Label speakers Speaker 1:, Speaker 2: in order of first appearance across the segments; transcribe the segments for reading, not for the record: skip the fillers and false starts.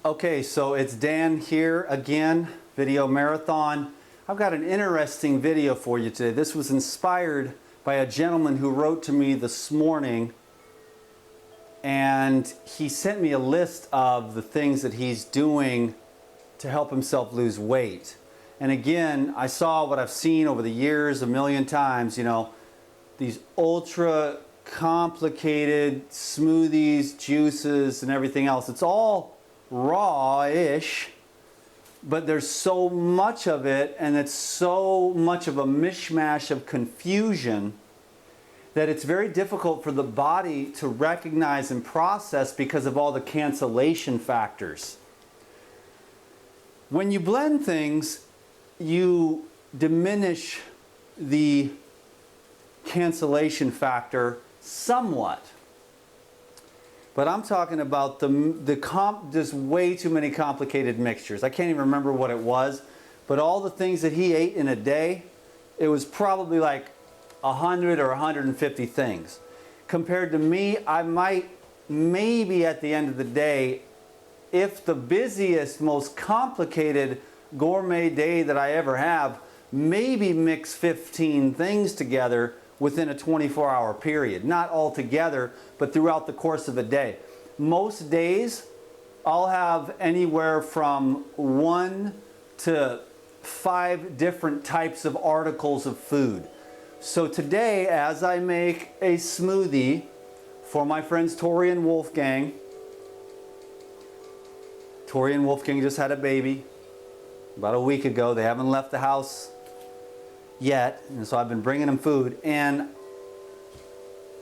Speaker 1: Okay, so it's Dan here again, Video Marathon. I've got an interesting video for you today. This was inspired by a gentleman who wrote to me this morning, and he sent me a list of the things that he's doing to help himself lose weight. And again, I saw what I've seen over the years a million times, these ultra complicated smoothies, juices, and everything else. It's all raw-ish, but there's so much of it, and it's so much of a mishmash of confusion that it's very difficult for the body to recognize and process because of all the cancellation factors. When you blend things, you diminish the cancellation factor somewhat. But I'm talking about just way too many complicated mixtures. I can't even remember what it was, but all the things that he ate in a day, it was probably like 100 or 150 things. Compared to me, I might, maybe at the end of the day, if the busiest, most complicated gourmet day that I ever have, maybe mix 15 things together within a 24-hour period. Not all together, but throughout the course of a day. Most days, I'll have anywhere from 1 to 5 different types of articles of food. So today, as I make a smoothie for my friends Tori and Wolfgang, Tori and Wolfgang just had a baby about a week ago. They haven't left the house yet, and so I've been bringing them food, and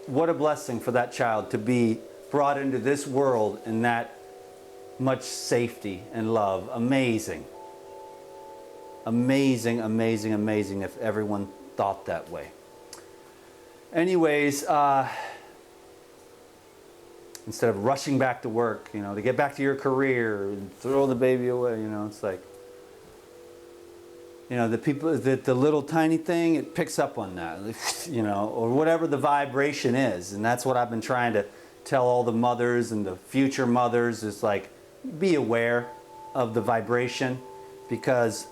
Speaker 1: what a blessing for that child to be brought into this world in that much safety and love. Amazing. Amazing, amazing, amazing if everyone thought that way. Anyways, instead of rushing back to work, to get back to your career and throw the baby away, it's like, the people, the little tiny thing, it picks up on that, or whatever the vibration is. And that's what I've been trying to tell all the mothers and the future mothers is like, be aware of the vibration, because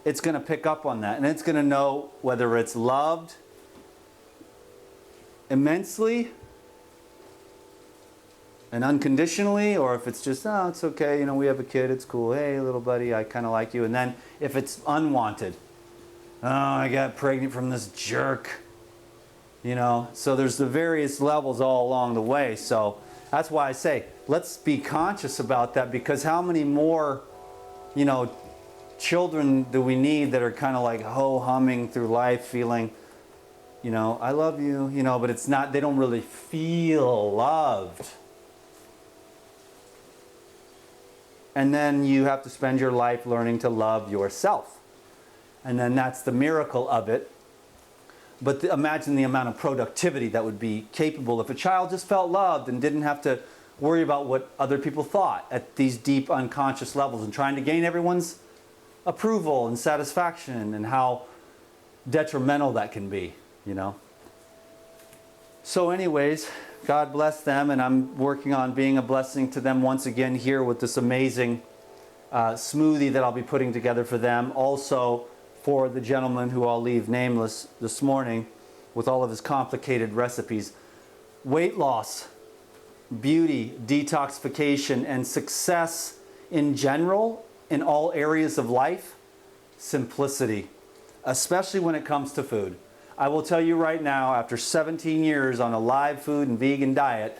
Speaker 1: it's going to pick up on that. And it's going to know whether it's loved immensely and unconditionally, or if it's just, oh, it's okay, we have a kid, it's cool, hey, little buddy, I kind of like you. And then if it's unwanted, oh, I got pregnant from this jerk, So there's the various levels all along the way. So that's why I say, let's be conscious about that, because how many more, children do we need that are kind of like ho-humming through life feeling, I love you, but it's not, they don't really feel loved. And then you have to spend your life learning to love yourself. And then that's the miracle of it. But imagine the amount of productivity that would be capable if a child just felt loved and didn't have to worry about what other people thought at these deep unconscious levels and trying to gain everyone's approval and satisfaction, and how detrimental that can be, So anyways, God bless them, and I'm working on being a blessing to them once again here with this amazing smoothie that I'll be putting together for them. Also for the gentleman who I'll leave nameless this morning with all of his complicated recipes. Weight loss, beauty, detoxification, and success in general in all areas of life. Simplicity, especially when it comes to food. I will tell you right now, after 17 years on a live food and vegan diet,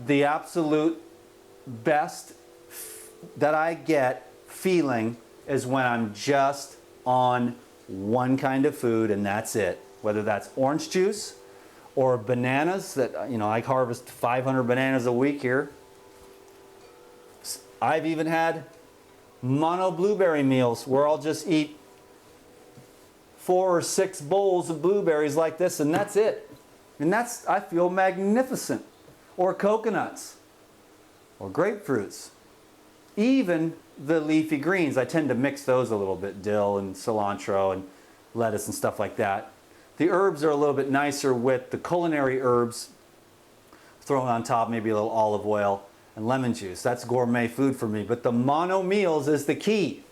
Speaker 1: the absolute best that I get feeling is when I'm just on one kind of food, and that's it. Whether that's orange juice or bananas that, I harvest 500 bananas a week here. I've even had mono blueberry meals where I'll just eat 4 or 6 bowls of blueberries like this, and that's it. And I feel magnificent. Or coconuts, or grapefruits. Even the leafy greens, I tend to mix those a little bit, dill and cilantro and lettuce and stuff like that. The herbs are a little bit nicer with the culinary herbs. thrown on top, maybe a little olive oil and lemon juice. That's gourmet food for me. But the mono meals is the key.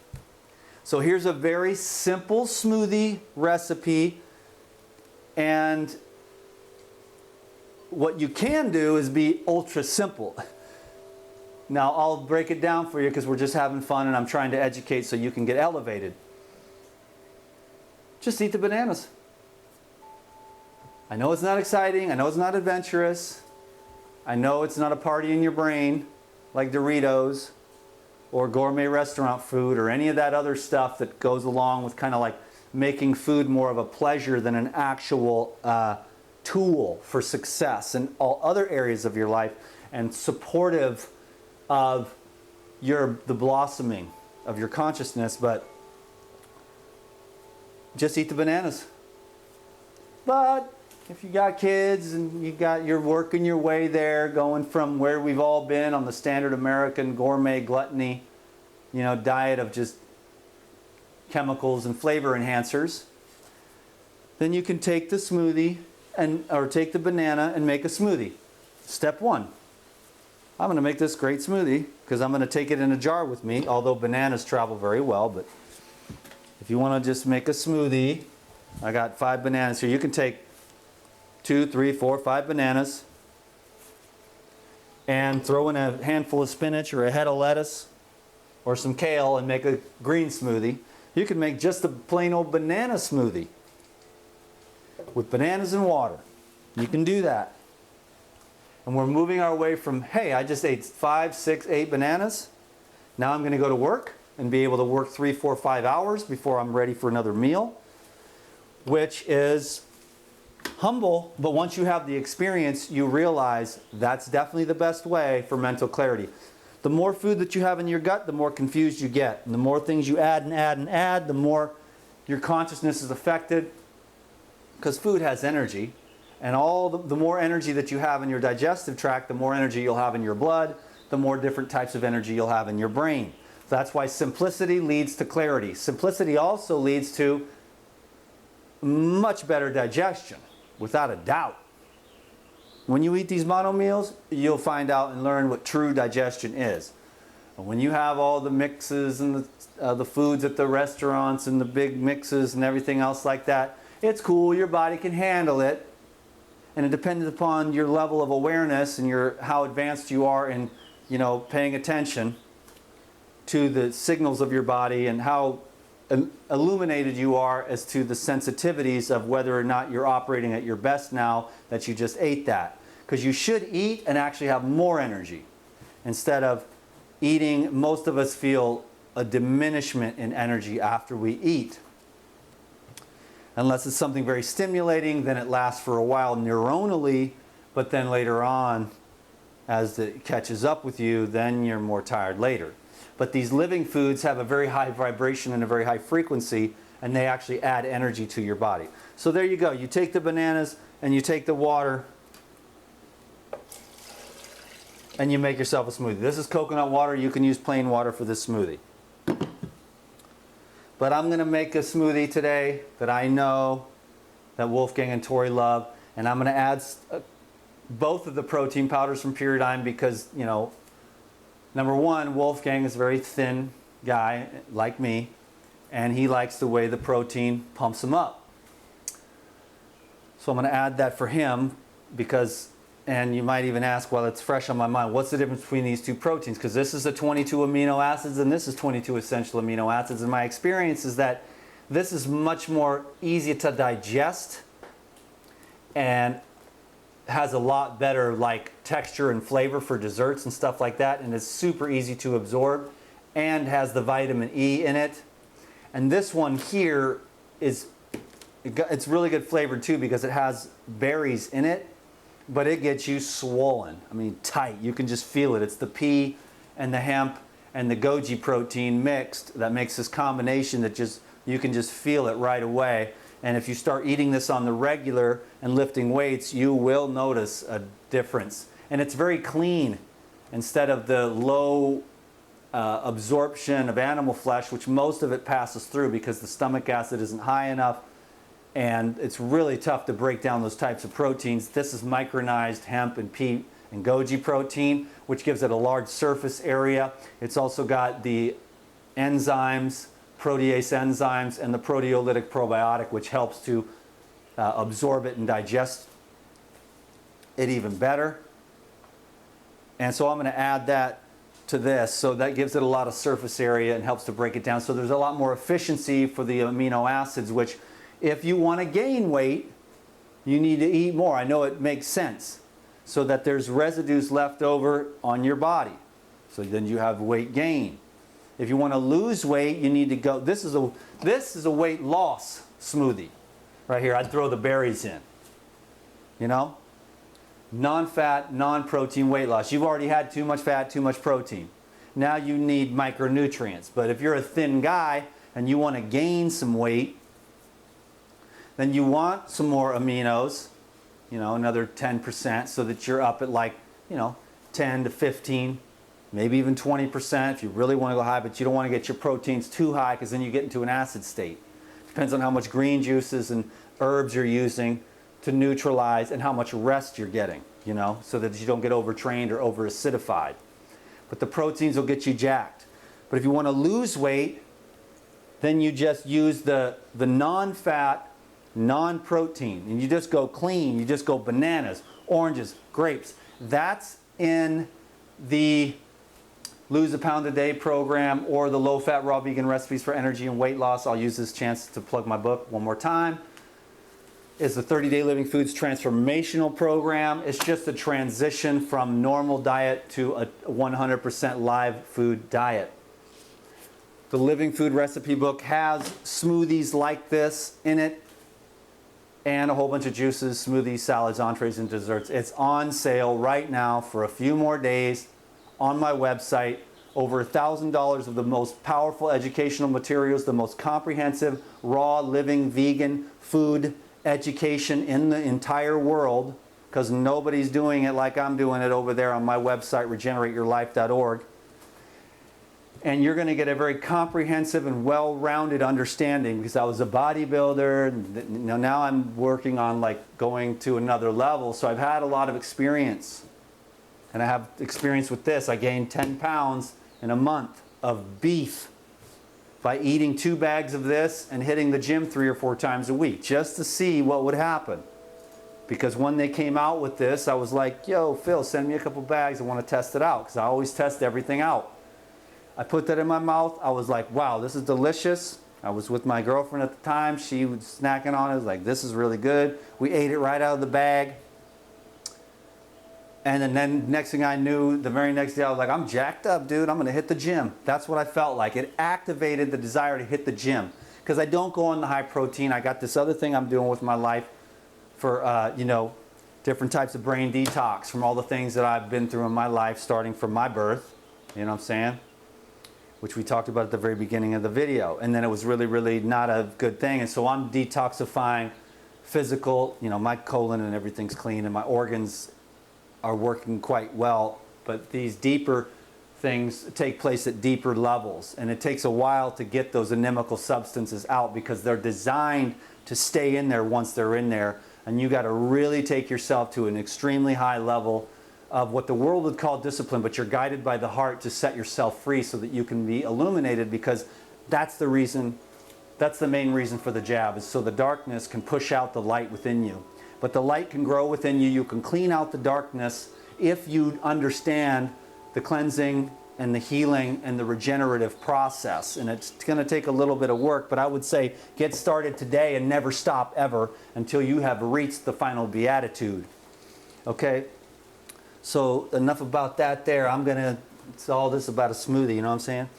Speaker 1: So here's a very simple smoothie recipe. And what you can do is be ultra simple. Now I'll break it down for you because we're just having fun and I'm trying to educate so you can get elevated. Just eat the bananas. I know it's not exciting. I know it's not adventurous. I know it's not a party in your brain like Doritos or gourmet restaurant food or any of that other stuff that goes along with kind of like making food more of a pleasure than an actual tool for success in all other areas of your life and supportive of the blossoming of your consciousness. But just eat the bananas. But if you got kids and you're working your way there, going from where we've all been on the standard American gourmet gluttony, diet of just chemicals and flavor enhancers, then you can take the smoothie or take the banana and make a smoothie. Step one. I'm going to make this great smoothie because I'm going to take it in a jar with me, although bananas travel very well. But if you want to just make a smoothie, I got 5 bananas here. You can take 2, 3, 4, 5 bananas and throw in a handful of spinach or a head of lettuce or some kale and make a green smoothie. You can make just a plain old banana smoothie with bananas and water. You can do that. And we're moving our way from, hey, I just ate 5, 6, 8 bananas. Now I'm going to go to work and be able to work 3, 4, 5 hours before I'm ready for another meal, which is humble. But once you have the experience, you realize that's definitely the best way for mental clarity. The more food that you have in your gut, the more confused you get. And the more things you add and add and add, the more your consciousness is affected, because food has energy. And the more energy that you have in your digestive tract, the more energy you'll have in your blood, the more different types of energy you'll have in your brain. That's why simplicity leads to clarity. Simplicity also leads to much better digestion, without a doubt. When you eat these mono meals, you'll find out and learn what true digestion is. And when you have all the mixes and the foods at the restaurants and the big mixes and everything else like that, it's cool, your body can handle it. And it depends upon your level of awareness and how advanced you are in, paying attention to the signals of your body and how illuminated you are as to the sensitivities of whether or not you're operating at your best now that you just ate that. Because you should eat and actually have more energy. Instead of eating, most of us feel a diminishment in energy after we eat. Unless it's something very stimulating, then it lasts for a while neuronally, but then later on, as it catches up with you, then you're more tired later. But these living foods have a very high vibration and a very high frequency, and they actually add energy to your body. So there you go. You take the bananas and you take the water and you make yourself a smoothie. This is coconut water. You can use plain water for this smoothie. But I'm going to make a smoothie today that I know that Wolfgang and Tori love. And I'm going to add both of the protein powders from Pyridine because, number one, Wolfgang is a very thin guy like me. And he likes the way the protein pumps him up. So I'm going to add that for him because, and you might even ask, well, it's fresh on my mind. What's the difference between these two proteins? Because this is the 22 amino acids and this is 22 essential amino acids. And my experience is that this is much more easy to digest and has a lot better texture and flavor for desserts and stuff like that. And it's super easy to absorb and has the vitamin E in it. And this one here it's really good flavored too because it has berries in it. But it gets you swollen. I mean, tight. You can just feel it. It's the pea and the hemp and the goji protein mixed that makes this combination that you can just feel it right away. And if you start eating this on the regular and lifting weights, you will notice a difference. And it's very clean instead of the low absorption of animal flesh, which most of it passes through because the stomach acid isn't high enough. And it's really tough to break down those types of proteins. This is micronized hemp and pea and goji protein, which gives it a large surface area. It's also got the enzymes, protease enzymes, and the proteolytic probiotic, which helps to absorb it and digest it even better. And so I'm going to add that to this, so that gives it a lot of surface area and helps to break it down. So there's a lot more efficiency for the amino acids, which if you want to gain weight, you need to eat more. I know it makes sense, so that there's residues left over on your body. So then you have weight gain. If you want to lose weight, you need to go, this is a weight loss smoothie. Right here, I'd throw the berries in. You know? Non-fat, non-protein weight loss. You've already had too much fat, too much protein. Now you need micronutrients. But if you're a thin guy and you want to gain some weight, then you want some more aminos, you know, another 10%, so that you're up at like, you know, 10 to 15, maybe even 20% if you really want to go high, but you don't want to get your proteins too high because then you get into an acid state. Depends on how much green juices and herbs you're using to neutralize and how much rest you're getting, you know, so that you don't get overtrained or over acidified. But the proteins will get you jacked. But if you want to lose weight, then you just use the non-fat, non-protein, and you just go clean. You just go bananas, oranges, grapes. That's in the Lose a Pound a Day program or the Low Fat Raw Vegan Recipes for Energy and Weight Loss. I'll use this chance to plug my book one more time. Is the 30-Day Living Foods Transformational Program. It's just a transition from normal diet to a 100% live food diet. The Living Food Recipe Book has smoothies like this in it and a whole bunch of juices, smoothies, salads, entrees, and desserts. It's on sale right now for a few more days on my website. Over $1,000 of the most powerful educational materials, the most comprehensive, raw, living, vegan food education in the entire world, because nobody's doing it like I'm doing it over there on my website, regenerateyourlife.org. And you're going to get a very comprehensive and well-rounded understanding, because I was a bodybuilder. Now I'm working on like going to another level, so I've had a lot of experience. And I have experience with this. I gained 10 pounds in a month of beef by eating 2 bags of this and hitting the gym 3 or 4 times a week just to see what would happen. Because when they came out with this, I was like, yo, Phil, send me a couple bags. I want to test it out, because I always test everything out. I put that in my mouth. I was like, wow, this is delicious. I was with my girlfriend at the time. She was snacking on it. I was like, this is really good. We ate it right out of the bag. And then next thing I knew, the very next day, I was like, I'm jacked up, dude. I'm going to hit the gym. That's what I felt like. It activated the desire to hit the gym. Because I don't go on the high protein. I got this other thing I'm doing with my life for, you know, different types of brain detox from all the things that I've been through in my life, starting from my birth. You know what I'm saying? Which we talked about at the very beginning of the video. And then it was really, really not a good thing. And so I'm detoxifying physical, you know, my colon and everything's clean, and my organs are working quite well, but these deeper things take place at deeper levels, and it takes a while to get those inimical substances out, because they're designed to stay in there once they're in there, and you got to really take yourself to an extremely high level of what the world would call discipline, but you're guided by the heart to set yourself free so that you can be illuminated, because that's the reason, that's the main reason for the jab, is so the darkness can push out the light within you. But the light can grow within you. You can clean out the darkness if you understand the cleansing and the healing and the regenerative process. And it's going to take a little bit of work, but I would say get started today and never stop ever until you have reached the final beatitude. Okay? So enough about that there. It's all this about a smoothie, you know what I'm saying?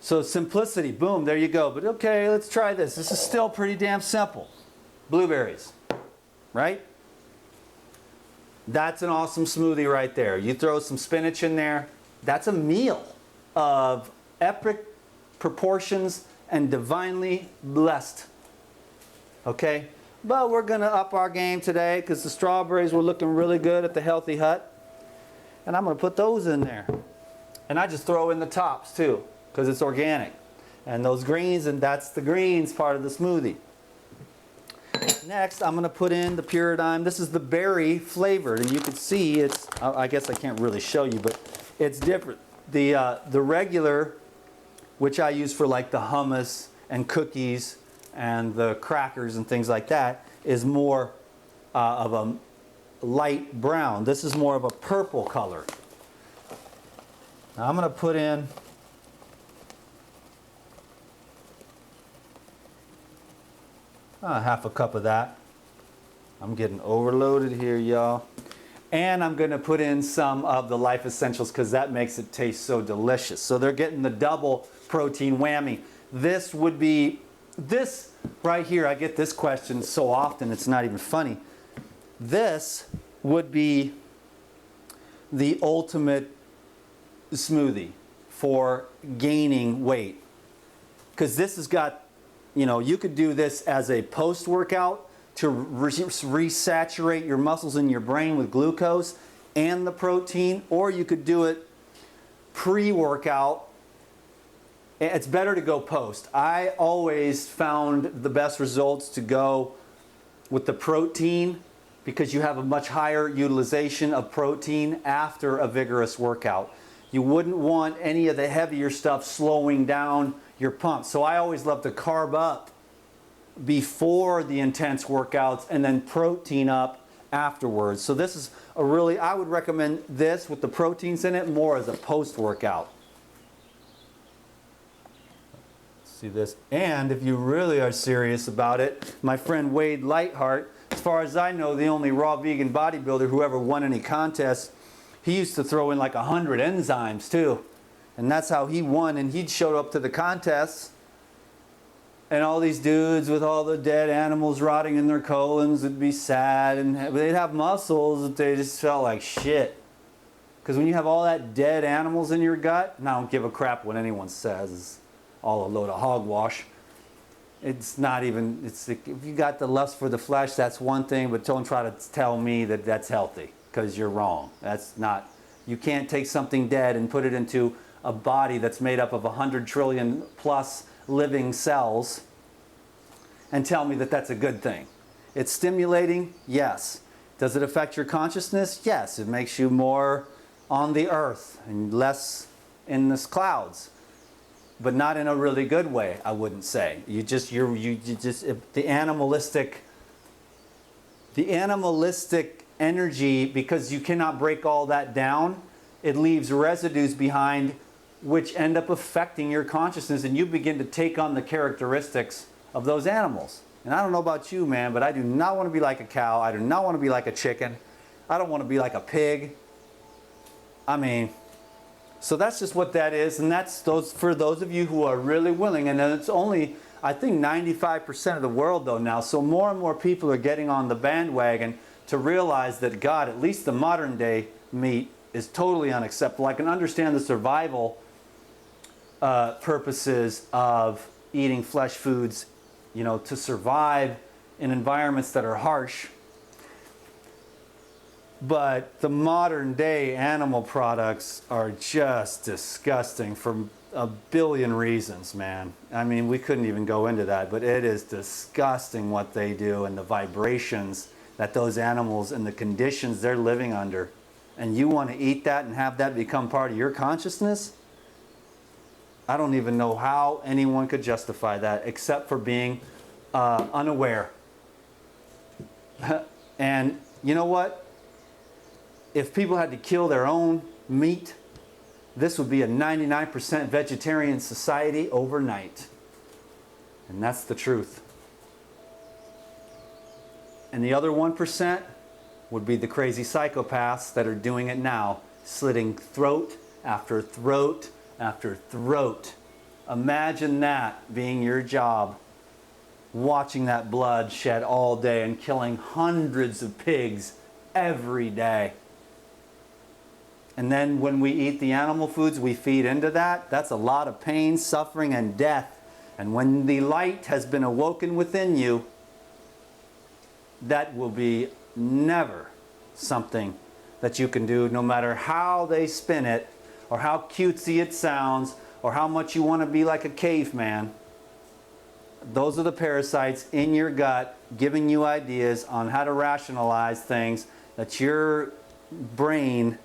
Speaker 1: So simplicity, boom, there you go. But okay, let's try this. This is still pretty damn simple. Blueberries. Right? That's an awesome smoothie right there. You throw some spinach in there. That's a meal of epic proportions and divinely blessed. Okay? But we're going to up our game today, because the strawberries were looking really good at the Healthy Hut. And I'm going to put those in there. And I just throw in the tops too, because it's organic. And those greens, and that's the greens part of the smoothie. Next, I'm going to put in the Puridyme. This is the berry flavored, and you can see it's, I guess I can't really show you, but it's different. The regular, which I use for like the hummus and cookies and the crackers and things like that, is more of a light brown. This is more of a purple color. Now I'm going to put in half a cup of that. I'm getting overloaded here, y'all. And I'm going to put in some of the Life Essentials because that makes it taste so delicious. So they're getting the double protein whammy. This would be, this right here, I get this question so often it's not even funny. This would be the ultimate smoothie for gaining weight. Because this has got, you know, you could do this as a post-workout to resaturate your muscles in your brain with glucose and the protein, or you could do it pre-workout. It's better to go post. I always found the best results to go with the protein because you have a much higher utilization of protein after a vigorous workout. You wouldn't want any of the heavier stuff slowing down your pump. So I always love to carb up before the intense workouts and then protein up afterwards. So this is a really, I would recommend this with the proteins in it more as a post-workout. See this? And if you really are serious about it, my friend Wade Lightheart, as far as I know, the only raw vegan bodybuilder who ever won any contests, he used to throw in like 100 enzymes too. And that's how he won. And he'd show up to the contests and all these dudes with all the dead animals rotting in their colons would be sad, and they'd have muscles that they just felt like shit. Because when you have all that dead animals in your gut, and I don't give a crap what anyone says, it's all a load of hogwash. It's not even, it's, if you got the lust for the flesh, that's one thing, but don't try to tell me that that's healthy, because you're wrong. That's not, you can't take something dead and put it into a body that's made up of 100 trillion plus living cells and tell me that that's a good thing. It's stimulating, yes. Does it affect your consciousness? Yes. It makes you more on the earth and less in the clouds, but not in a really good way, I wouldn't say. You just the animalistic energy, because you cannot break all that down, it leaves residues behind which end up affecting your consciousness, and you begin to take on the characteristics of those animals. And I don't know about you, man, but I do not want to be like a cow. I do not want to be like a chicken. I don't want to be like a pig. I mean, so that's just what that is, and that's those for those of you who are really willing. And then it's only, I think, 95% of the world though now. So more and more people are getting on the bandwagon to realize that, God, at least the modern day meat is totally unacceptable. I can understand the survival purposes of eating flesh foods, you know, to survive in environments that are harsh. But the modern day animal products are just disgusting for a billion reasons, man. I mean, we couldn't even go into that, but it is disgusting what they do and the vibrations that those animals and the conditions they're living under. And you want to eat that and have that become part of your consciousness? I don't even know how anyone could justify that except for being unaware. And you know what? If people had to kill their own meat, this would be a 99% vegetarian society overnight. And that's the truth. And the other 1% would be the crazy psychopaths that are doing it now, slitting throat after throat after throat. Imagine that being your job, watching that blood shed all day and killing hundreds of pigs every day. And then when we eat the animal foods we feed into that, that's a lot of pain, suffering, and death. And when the light has been awoken within you, that will be never something that you can do, no matter how they spin it, or how cutesy it sounds, or how much you want to be like a caveman. Those are the parasites in your gut giving you ideas on how to rationalize things that your brain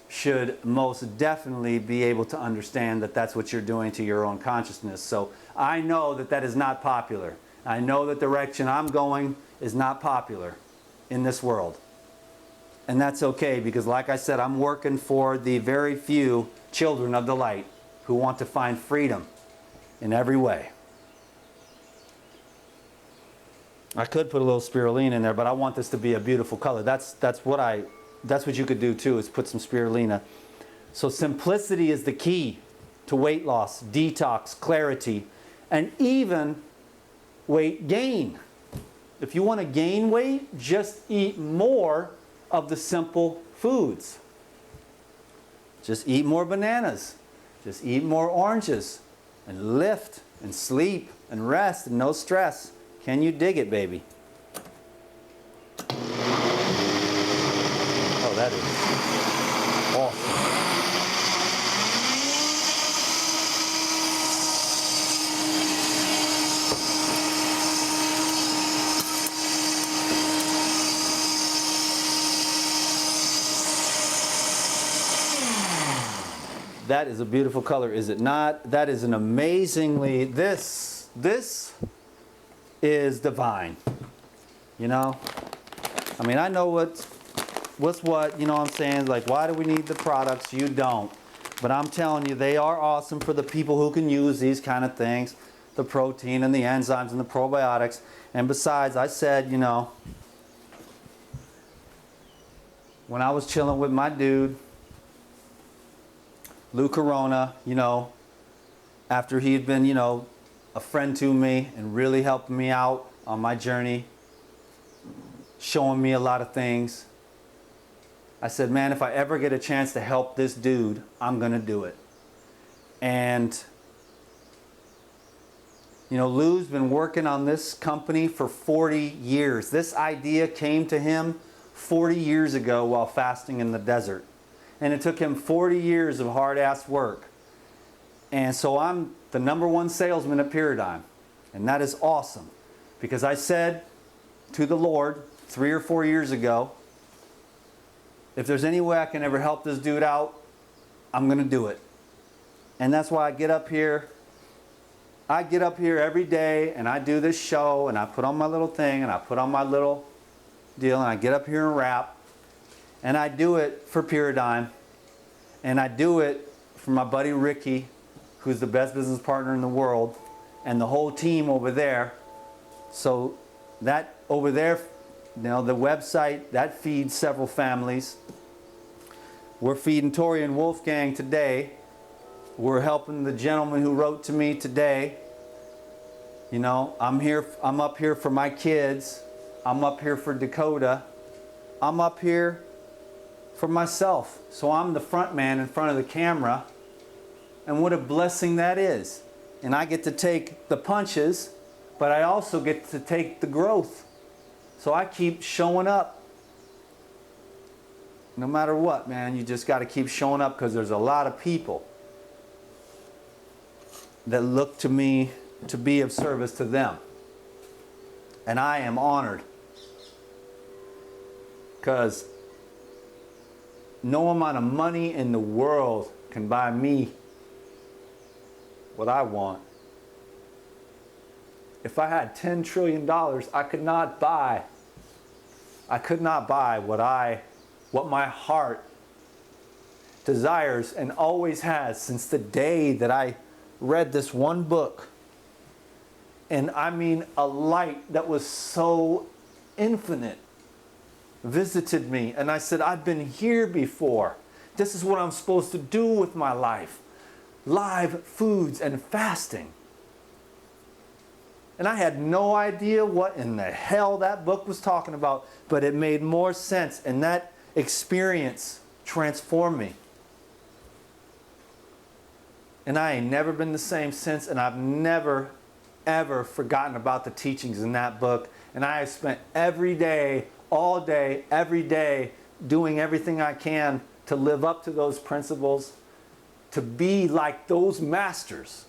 Speaker 1: should most definitely be able to understand that that's what you're doing to your own consciousness. So I know that that is not popular. I know the direction I'm going is not popular in this world. And that's okay, because like I said, I'm working for the very few children of the light who want to find freedom in every way. I could put a little spirulina in there, but I want this to be a beautiful color. That's what you could do too, is put some spirulina. So simplicity is the key to weight loss, detox, clarity, and even weight gain. If you want to gain weight, just eat more of the simple foods. Just eat more bananas. Just eat more oranges. And lift and sleep and rest and no stress. Can you dig it, baby? Oh, that is awesome. That is a beautiful color, is it not? That is an amazingly, this is divine. You know? I mean, I know what's what, you know what I'm saying? Like, why do we need the products? You don't. But I'm telling you, they are awesome for the people who can use these kind of things. The protein and the enzymes and the probiotics. And besides, I said, you know, when I was chilling with my dude, Lou Corona, you know, after he had been, you know, a friend to me and really helping me out on my journey, showing me a lot of things, I said, man, if I ever get a chance to help this dude, I'm going to do it. And, you know, Lou's been working on this company for 40 years. This idea came to him 40 years ago while fasting in the desert. And it took him 40 years of hard-ass work. And so I'm the #1 salesman at Paradigm. And that is awesome. Because I said to the Lord 3 or 4 years ago, if there's any way I can ever help this dude out, I'm going to do it. And that's why I get up here. I get up here every day and I do this show and I put on my little thing and I put on my little deal and I get up here and rap. And I do it for Paradigm. And I do it for my buddy Ricky, who's the best business partner in the world, and the whole team over there. So that over there, you know, the website, that feeds several families. We're feeding Tori and Wolfgang today. We're helping the gentleman who wrote to me today. You know, I'm up here for my kids. I'm up here for Dakota. I'm up here for myself. So I'm the front man in front of the camera. And what a blessing that is. And I get to take the punches, but I also get to take the growth. So I keep showing up. No matter what, man, you just got to keep showing up, because there's a lot of people that look to me to be of service to them. And I am honored, because no amount of money in the world can buy me what I want. If I had $10 trillion, I could not buy what my heart desires and always has since the day that I read this one book. And I mean, a light that was so infinite visited me, and I said, I've been here before. This is what I'm supposed to do with my life. Live foods and fasting. And I had no idea what in the hell that book was talking about, but it made more sense, and that experience transformed me. And I ain't never been the same since, and I've never, ever forgotten about the teachings in that book. And I have spent every day, all day, every day, doing everything I can to live up to those principles, to be like those masters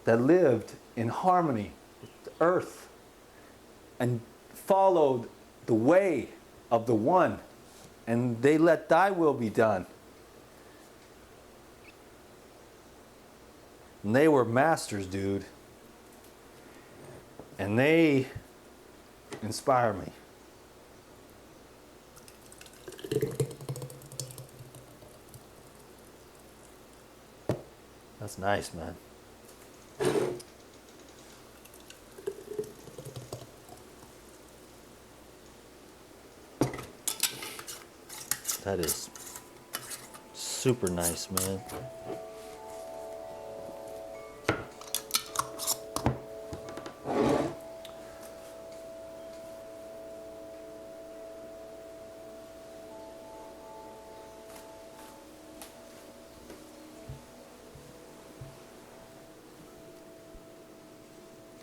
Speaker 1: that lived in harmony earth and followed the way of the one, and they let thy will be done. And they were masters, dude. And they inspire me. That's nice, man. That is super nice, man.